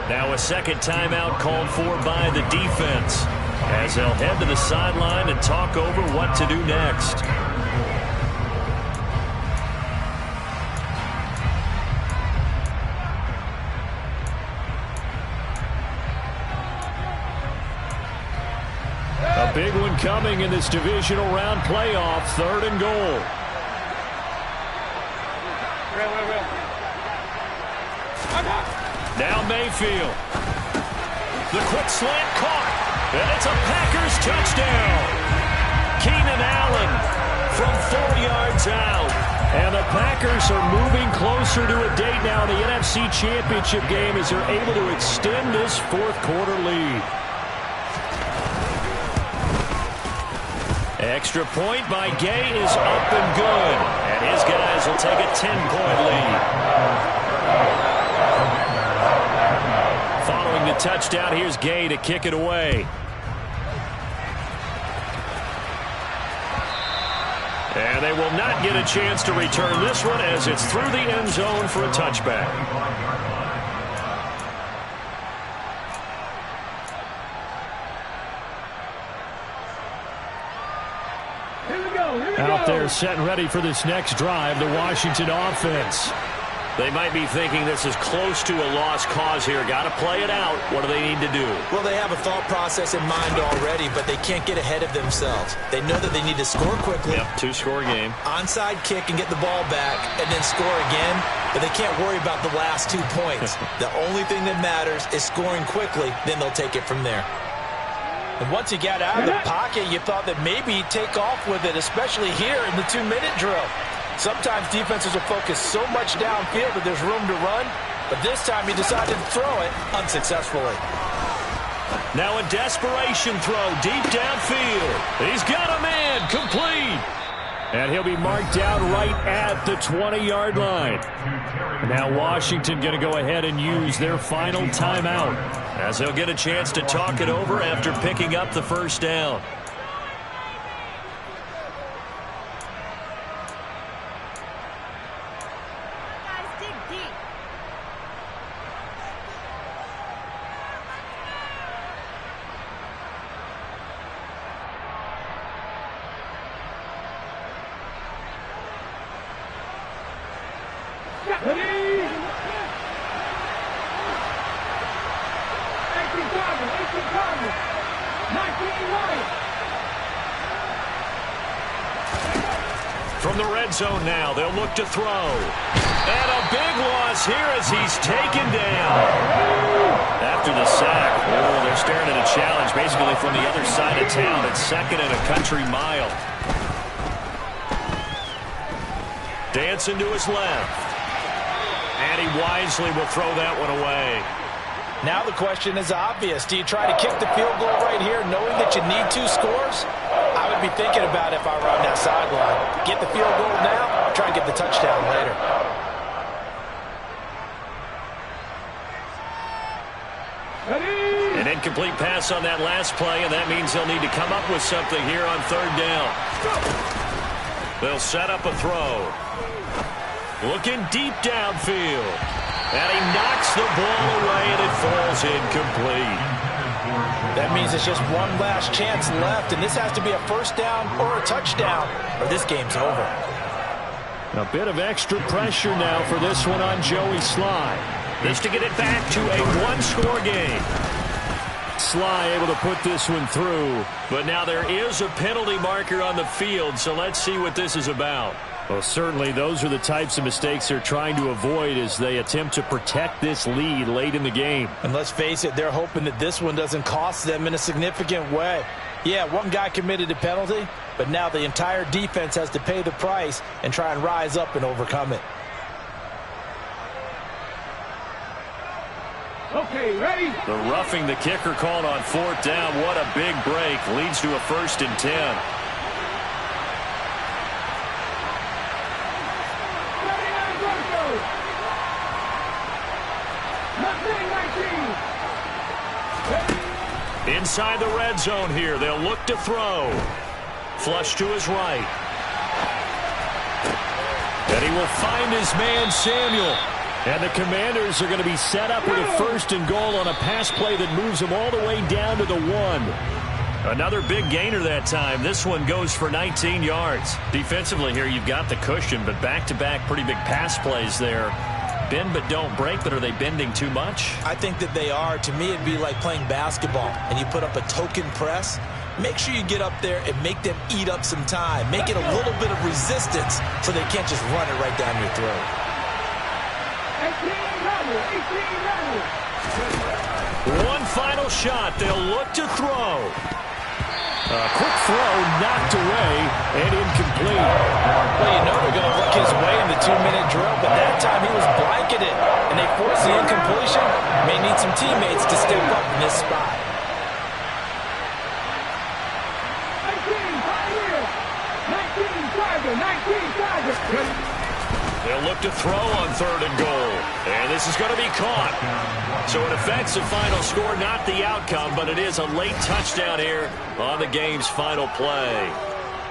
Now a 2nd timeout called for by the defense as they'll head to the sideline and talk over what to do next. A big one coming in this divisional round playoff. 3rd and goal. Now Mayfield. The quick slant caught. And it's a Packers touchdown. Keenan Allen from 4 yards out. And the Packers are moving closer to a date now in the NFC Championship game as they're able to extend this 4th quarter lead. Extra point by Gay is up and good. And his guys will take a 10-point lead. Following the touchdown, here's Gay to kick it away. And they will not get a chance to return this one as it's through the end zone for a touchback. Out there set and ready for this next drive, the Washington offense. They might be thinking this is close to a lost cause here. Got to play it out. What do they need to do? Well, they have a thought process in mind already, but they can't get ahead of themselves. They know that they need to score quickly. Yep, 2-score game. Onside kick and get the ball back and then score again, but they can't worry about the last 2 points. The only thing that matters is scoring quickly, then they'll take it from there. And once you got out of the pocket, you thought that maybe he'd take off with it, especially here in the 2-minute drill. Sometimes defenses are focused so much downfield that there's room to run, but this time he decided to throw it unsuccessfully. Now a desperation throw deep downfield. He's got a man, complete. And he'll be marked down right at the 20-yard line. Now Washington going to go ahead and use their final timeout, as he'll get a chance to talk it over after picking up the 1st down. From the red zone now, they'll look to throw. And a big loss here as he's taken down. After the sack, they're staring at a challenge basically from the other side of town. It's second and a country mile. Dancing to his left. And he wisely will throw that one away. Now the question is obvious. Do you try to kick the field goal right here knowing that you need 2 scores? I would be thinking about it if I were on that sideline. Get the field goal now, try and get the touchdown later. An incomplete pass on that last play, and that means they'll need to come up with something here on third down. They'll set up a throw. Looking deep downfield. And he knocks the ball away, and it falls incomplete. That means it's just one last chance left, and this has to be a first down or a touchdown, or this game's over. A bit of extra pressure now for this one on Joey Sly. This to get it back to a one-score game. Sly able to put this one through. But now there is a penalty marker on the field, so let's see what this is about. Well, certainly those are the types of mistakes they're trying to avoid as they attempt to protect this lead late in the game. And let's face it, they're hoping that this one doesn't cost them in a significant way. Yeah, one guy committed a penalty, but now the entire defense has to pay the price and try and rise up and overcome it. Okay, ready? The roughing the kicker called on fourth down. What a big break. Leads to a 1st and 10. Inside the red zone here. They'll look to throw. Flush to his right. And he will find his man, Samuel. And the Commanders are going to be set up with a 1st and goal on a pass play that moves them all the way down to the 1. Another big gainer that time. This one goes for 19 yards. Defensively here, you've got the cushion, but back-to-back pretty big pass plays there. Bend but don't break, but are they bending too much? I think that they are. To me, it'd be like playing basketball, and you put up a token press. Make sure you get up there and make them eat up some time. Make it a little bit of resistance so they can't just run it right down your throat. 18 One final shot. They'll look to throw. A quick throw knocked away and incomplete. Well, you know they're going to look his way in the 2-minute drill, but that time he was blanketed, and they forced the incompletion. May need some teammates to step up in this spot. 19 Tigers. They'll look to throw on 3rd and goal. And this is going to be caught. So it affects the final score, not the outcome, but it is a late touchdown here on the game's final play.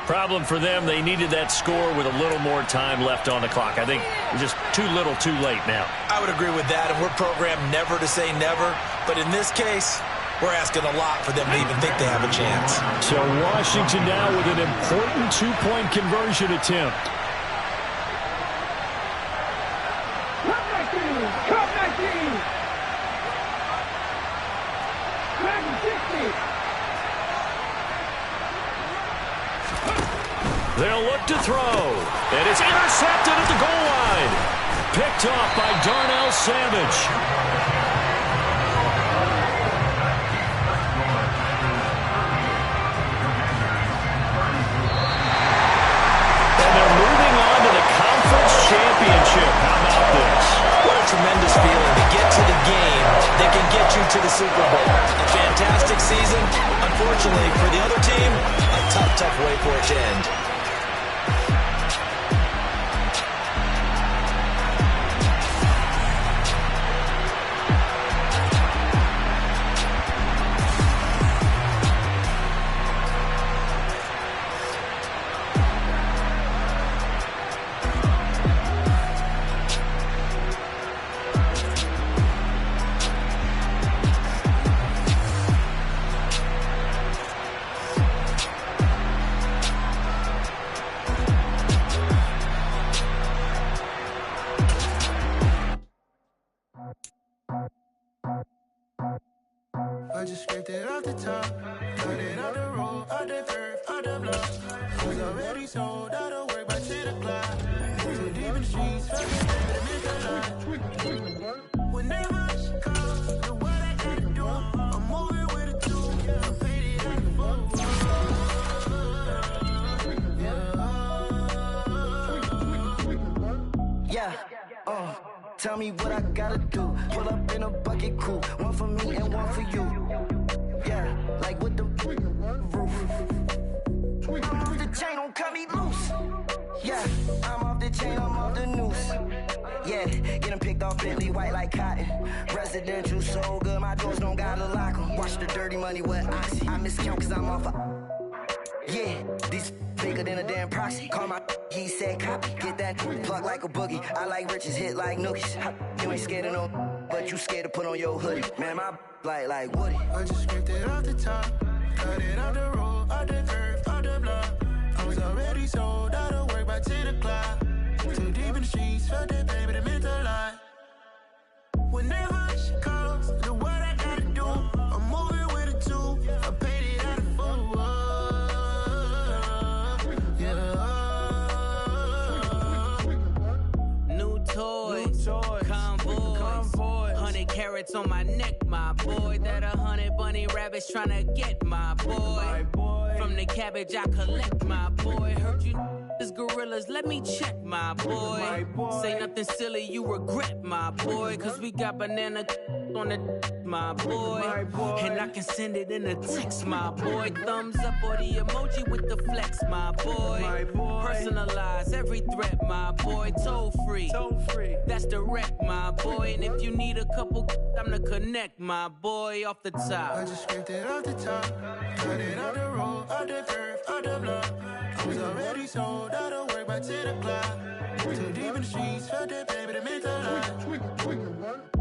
Problem for them, they needed that score with a little more time left on the clock. I think just too little too late now. I would agree with that, and we're programmed never to say never. But in this case, we're asking a lot for them to even think they have a chance. So Washington now with an important 2-point conversion attempt. They'll look to throw. And it's intercepted at the goal line. Picked off by Darnell Savage. And they're moving on to the conference championship. How about this? What a tremendous feeling to get to the game that can get you to the Super Bowl. A fantastic season. Unfortunately, for the other team, a tough way for it to end. I just scraped it off the top. Cut it out the road, out the turf, out the block. Was already sold out of work by 10 o'clock. Too deep in the streets, fuck it, baby, make a lot. Whenever she calls, do what I gotta do. I'm moving with a two, I'm faded out the phone. Yeah, tell me what I gotta do. Pull up in a bucket crew, one for me and one for you. Yeah, like with the roof. I'm off the chain, don't cut me loose. Yeah, I'm off the chain, I'm off the noose. Yeah, getting picked off Bentley, white like cotton. Residential, so good, my doors don't gotta lock 'em. Watch the dirty money with Oxy. I miscount cause I'm off yeah, these bigger than a damn proxy. Call my he said copy. Get that plug like a boogie. I like riches, hit like nookies. You ain't scared of no, but you scared to put on your hoodie. Man, my like Woody. I just scraped it off the top. Cut it out the road, out the curve, out the block. I was already sold out of work by 10 o'clock. Too deep in the streets, felt that baby, that meant a lot. Whenever she calls, do what I gotta do. I'm moving with a two, I paid it out of full. New toys, convoys, 100 carats on my neck, my boy. That 100 bunny rabbits tryna get my boy. From the cabbage I collect, my boy. Heard you is gorillas, let me check, my boy. Say nothing silly, you regret, my boy. Cause we got banana on the my boy. And I can send it in a text, my boy. Thumbs up or the emoji with the flex, my boy. Personalize every threat, my boy. Toll free, that's direct, my boy. And if you need a couple, I'm the connect, my boy. Off the top, I just scraped it off the top. Cut it out the road, out the curve, out the block. I was already sold out of work by 10 o'clock. Too deep in the streets, felt that baby, that meant a lot.